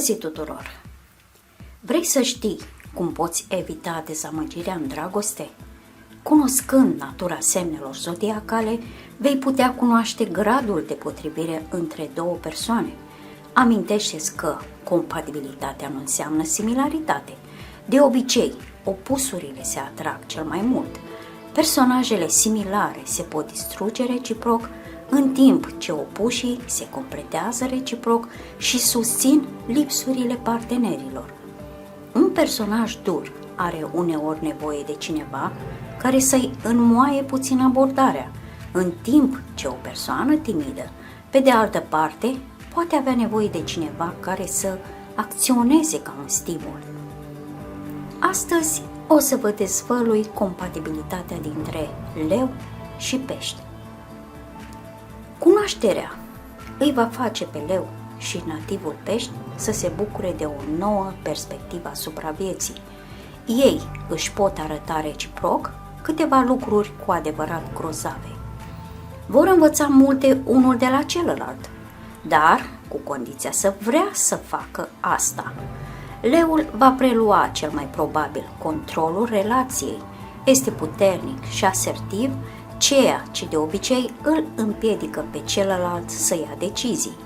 găsit tuturor! Vrei să știi cum poți evita dezamăgirea în dragoste? Cunoscând natura semnelor zodiacale, vei putea cunoaște gradul de potrivire între două persoane. Amintește-ți că compatibilitatea nu înseamnă similaritate. De obicei, opusurile se atrag cel mai mult. Personajele similare se pot distruge reciproc, în timp ce opușii se completează reciproc și susțin lipsurile partenerilor. Un personaj dur are uneori nevoie de cineva care să-i înmoaie puțin abordarea, în timp ce o persoană timidă, pe de altă parte, poate avea nevoie de cineva care să acționeze ca un stimul. Astăzi o să vă dezvălui compatibilitatea dintre Leu și Pești. Cunoașterea îi va face pe Leu și nativul Pești să se bucure de o nouă perspectivă asupra vieții. Ei își pot arăta reciproc câteva lucruri cu adevărat grozave. Vor învăța multe unul de la celălalt, dar cu condiția să vrea să facă asta. Leul va prelua cel mai probabil controlul relației, este puternic și asertiv, ceea ce de obicei îl împiedică pe celălalt să ia decizii.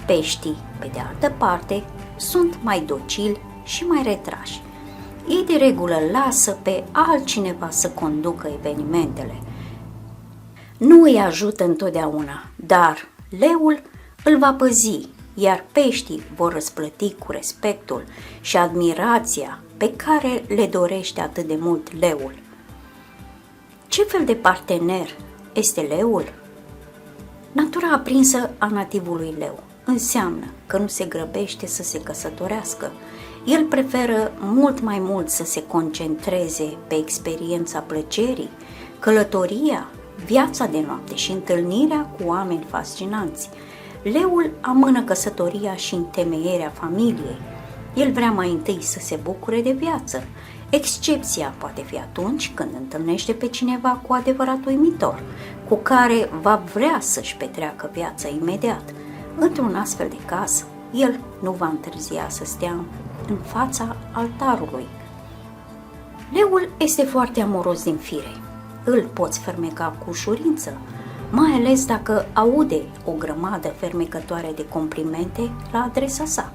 Peștii, pe de altă parte, sunt mai docili și mai retrași. Ei de regulă lasă pe altcineva să conducă evenimentele. Nu îi ajută întotdeauna, dar Leul îl va păzi, iar peștii vor răsplăti cu respectul și admirația pe care le dorește atât de mult Leul. Ce fel de partener este Leul? Natura aprinsă a nativului Leu înseamnă că nu se grăbește să se căsătorească. El preferă mult mai mult să se concentreze pe experiența plăcerii, călătoria, viața de noapte și întâlnirea cu oameni fascinanți. Leul amână căsătoria și întemeierea familiei. El vrea mai întâi să se bucure de viață. Excepția poate fi atunci când întâlnește pe cineva cu adevărat uimitor, cu care va vrea să-și petreacă viața imediat. Într-un astfel de caz, el nu va întârzia să stea în fața altarului. Leul este foarte amoros din fire. Îl poți fermeca cu ușurință, mai ales dacă aude o grămadă fermecătoare de complimente la adresa sa.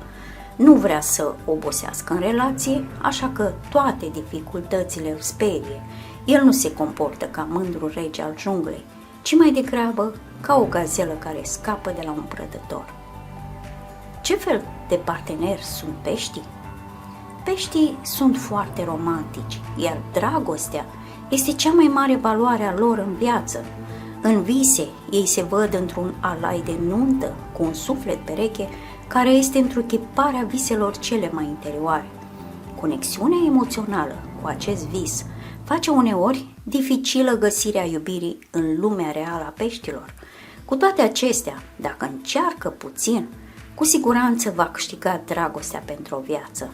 Nu vrea să obosească în relație, așa că toate dificultățile îl sperie. El nu se comportă ca mândru rege al junglei, ci mai degrabă ca o gazelă care scapă de la un prădător. Ce fel de parteneri sunt peștii? Peștii sunt foarte romantici, iar dragostea este cea mai mare valoare a lor în viață. În vise, ei se văd într-un alai de nuntă cu un suflet pereche care este întruchiparea viselor cele mai interioare. Conexiunea emoțională cu acest vis face uneori dificilă găsirea iubirii în lumea reală a peștilor. Cu toate acestea, dacă încearcă puțin, cu siguranță va câștiga dragostea pentru o viață.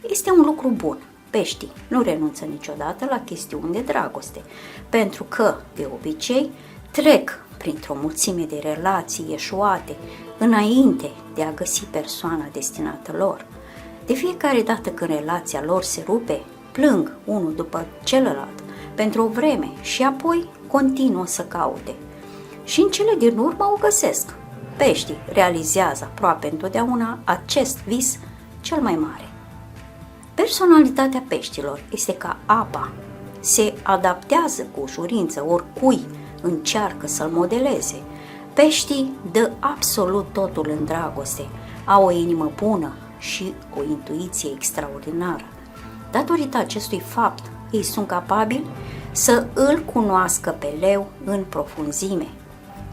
Este un lucru bun. Peștii nu renunță niciodată la chestiuni de dragoste, pentru că, de obicei, trec printr-o mulțime de relații eșuate înainte de a găsi persoana destinată lor. De fiecare dată când relația lor se rupe, plâng unul după celălalt pentru o vreme și apoi continuă să caute. Și în cele din urmă o găsesc. Peștii realizează aproape întotdeauna acest vis cel mai mare. Personalitatea peștilor este ca apa. Se adaptează cu ușurință oricui încearcă să-l modeleze. Peștii dă absolut totul în dragoste, au o inimă bună și o intuiție extraordinară. Datorită acestui fapt, ei sunt capabili să îl cunoască pe Leu în profunzime.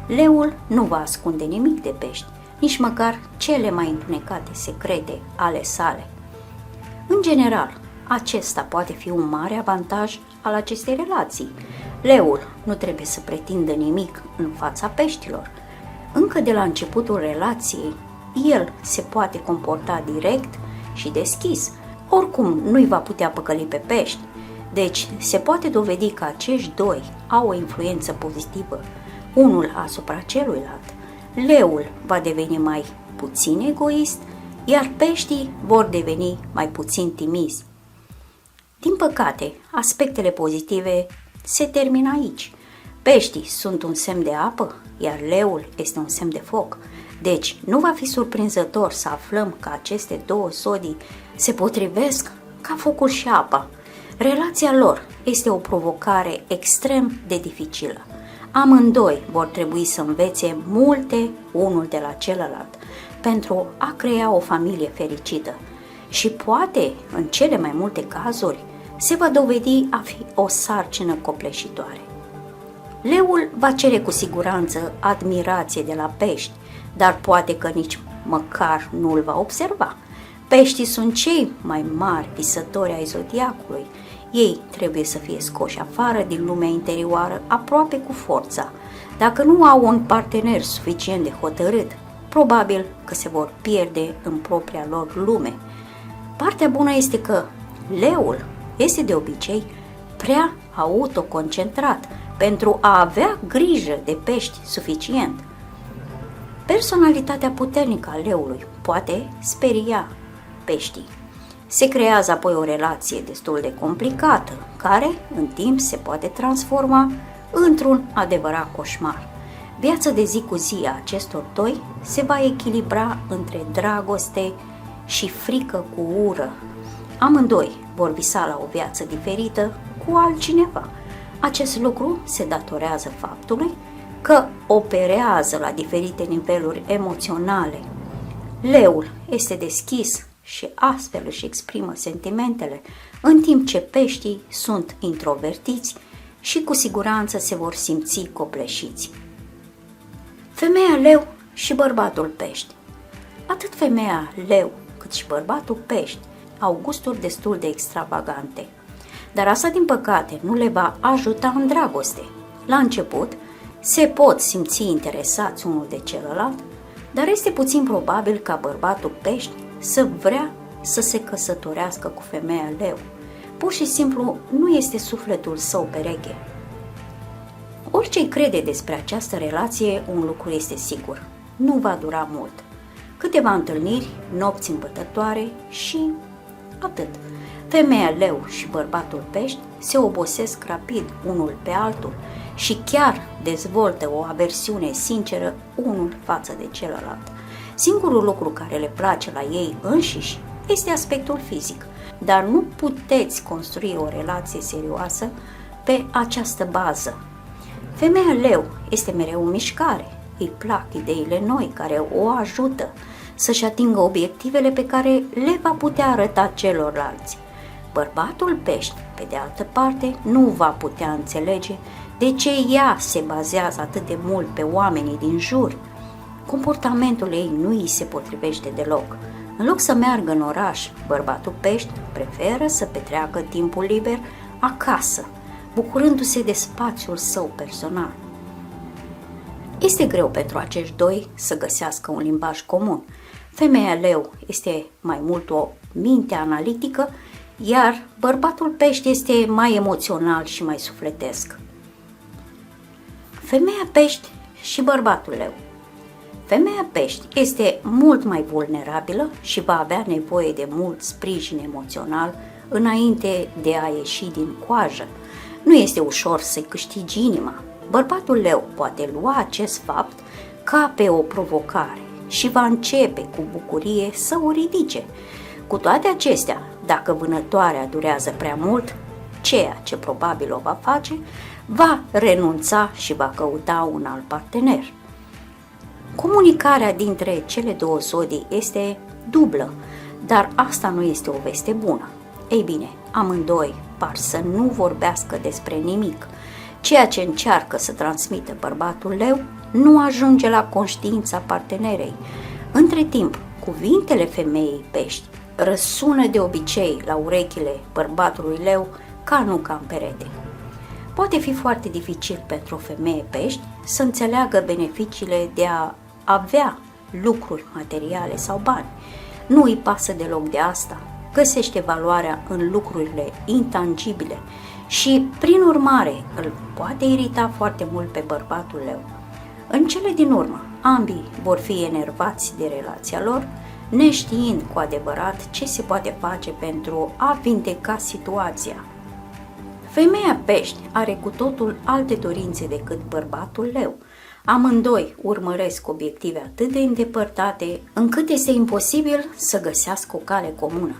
Leul nu va ascunde nimic de pești, nici măcar cele mai întunecate secrete ale sale. În general, acesta poate fi un mare avantaj al acestei relații. Leul nu trebuie să pretindă nimic în fața peștilor. Încă de la începutul relației, el se poate comporta direct și deschis. Oricum nu-i va putea păcăli pe pești, deci se poate dovedi că acești doi au o influență pozitivă unul asupra celuilalt. Leul va deveni mai puțin egoist, iar peștii vor deveni mai puțin timizi. Din păcate, aspectele pozitive se termină aici. Peștii sunt un semn de apă, iar leul este un semn de foc. Deci, nu va fi surprinzător să aflăm că aceste două zodii se potrivesc ca focul și apa. Relația lor este o provocare extrem de dificilă. Amândoi vor trebui să învețe multe unul de la celălalt pentru a crea o familie fericită și poate, în cele mai multe cazuri, se va dovedi a fi o sarcină copleșitoare. Leul va cere cu siguranță admirație de la pești, dar poate că nici măcar nu îl va observa. Peștii sunt cei mai mari visători ai zodiacului. Ei trebuie să fie scoși afară din lumea interioară aproape cu forța. Dacă nu au un partener suficient de hotărât, probabil că se vor pierde în propria lor lume. Partea bună este că leul este de obicei prea autoconcentrat pentru a avea grijă de pești suficient. Personalitatea puternică a leului poate speria peștii. Se creează apoi o relație destul de complicată, care în timp se poate transforma într-un adevărat coșmar. Viața de zi cu zi a acestor doi se va echilibra între dragoste și frică cu ură. Amândoi vor visa la o viață diferită cu altcineva. Acest lucru se datorează faptului că operează la diferite niveluri emoționale. Leul este deschis și astfel își exprimă sentimentele, în timp ce peștii sunt introvertiți și cu siguranță se vor simți copleșiți. Femeia leu și bărbatul pești. Atât femeia leu cât și bărbatul pești au gusturi destul de extravagante, dar asta din păcate nu le va ajuta în dragoste. La început se pot simți interesați unul de celălalt, dar este puțin probabil ca bărbatul pești să vrea să se căsătorească cu femeia leu. Pur și simplu nu este sufletul său pereche. Orice crede despre această relație, un lucru este sigur: nu va dura mult. Câteva întâlniri, nopți îmbătătoare și atât. Femeia leu și bărbatul pești se obosesc rapid unul pe altul și chiar dezvoltă o aversiune sinceră unul față de celălalt. Singurul lucru care le place la ei înșiși este aspectul fizic, dar nu puteți construi o relație serioasă pe această bază. Femeia leu este mereu în mișcare, îi plac ideile noi care o ajută să-și atingă obiectivele pe care le va putea arăta celorlalți. Bărbatul pești, pe de altă parte, nu va putea înțelege de ce ea se bazează atât de mult pe oamenii din jur. Comportamentul ei nu îi se potrivește deloc. În loc să meargă în oraș, bărbatul pești preferă să petreacă timpul liber acasă, bucurându-se de spațiul său personal. Este greu pentru acești doi să găsească un limbaj comun. Femeia leu este mai mult o minte analitică, iar bărbatul pești este mai emoțional și mai sufletesc. Femeia pești și bărbatul leu. Femeia pești este mult mai vulnerabilă și va avea nevoie de mult sprijin emoțional înainte de a ieși din coajă. Nu este ușor să-i câștigi inima. Bărbatul leu poate lua acest fapt ca pe o provocare și va începe cu bucurie să o ridice. Cu toate acestea, dacă vânătoarea durează prea mult, ceea ce probabil o va face, va renunța și va căuta un alt partener. Comunicarea dintre cele două zodii este dublă, dar asta nu este o veste bună. Ei bine, amândoi par să nu vorbească despre nimic. Ceea ce încearcă să transmită bărbatul leu nu ajunge la conștiința partenerei. Între timp, cuvintele femeii pești răsună de obicei la urechile bărbatului leu ca nuca în perete. Poate fi foarte dificil pentru o femeie pești să înțeleagă beneficiile de a avea lucruri materiale sau bani. Nu îi pasă deloc de asta, găsește valoarea în lucrurile intangibile și, prin urmare, îl poate irita foarte mult pe bărbatul leu. În cele din urmă, ambii vor fi enervați de relația lor neștiind cu adevărat ce se poate face pentru a vindeca situația. Femeia pești are cu totul alte dorințe decât bărbatul leu. Amândoi urmăresc obiective atât de îndepărtate, încât este imposibil să găsească o cale comună.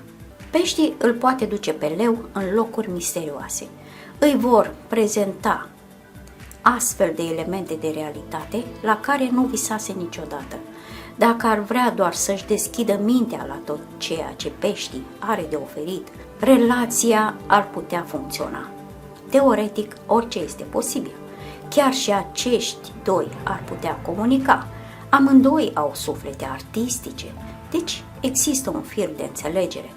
Peștii îl poate duce pe leu în locuri misterioase. Îi vor prezenta astfel de elemente de realitate la care nu visase niciodată. Dacă ar vrea doar să-și deschidă mintea la tot ceea ce peștii are de oferit, relația ar putea funcționa. Teoretic, orice este posibil. Chiar și acești doi ar putea comunica. Amândoi au suflete artistice, deci există un fir de înțelegere.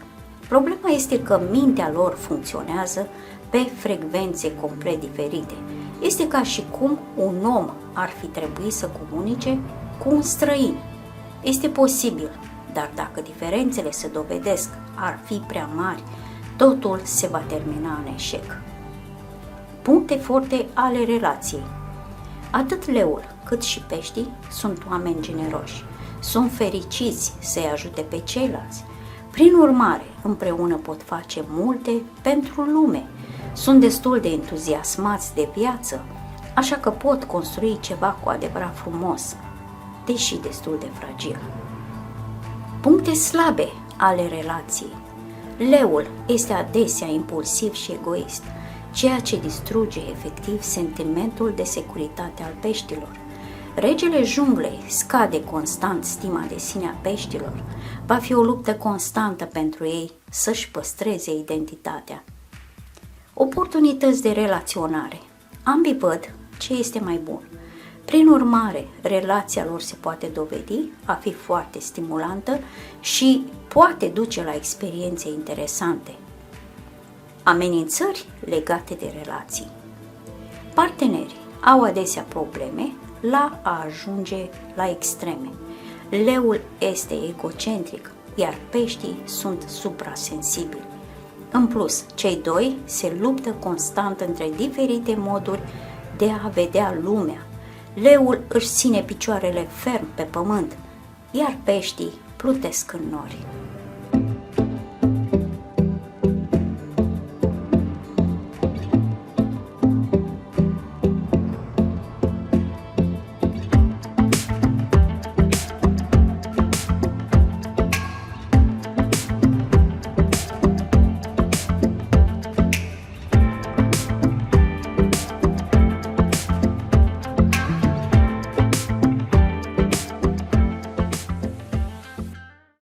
Problema este că mintea lor funcționează pe frecvențe complet diferite. Este ca și cum un om ar fi trebuit să comunice cu un străin. Este posibil, dar dacă diferențele se dovedesc ar fi prea mari, totul se va termina în eșec. Puncte forte ale relației. Atât leul cât și peștii sunt oameni generoși. Sunt fericiți să-i ajute pe ceilalți. Prin urmare, împreună pot face multe pentru lume. Sunt destul de entuziasmați de viață, așa că pot construi ceva cu adevărat frumos, deși destul de fragil. Puncte slabe ale relației. Leul este adesea impulsiv și egoist, ceea ce distruge efectiv sentimentul de securitate al peștilor. Regele junglei scade constant stima de sine a peștilor. Va fi o luptă constantă pentru ei să-și păstreze identitatea. Oportunități de relaționare. Ambii văd ce este mai bun. Prin urmare, relația lor se poate dovedi a fi foarte stimulantă și poate duce la experiențe interesante. Amenințări legate de relații. Partenerii au adesea probleme la a ajunge la extreme. Leul este egocentric, iar peștii sunt suprasensibili. În plus, cei doi se luptă constant între diferite moduri de a vedea lumea. Leul își ține picioarele ferm pe pământ, iar peștii plutesc în nori.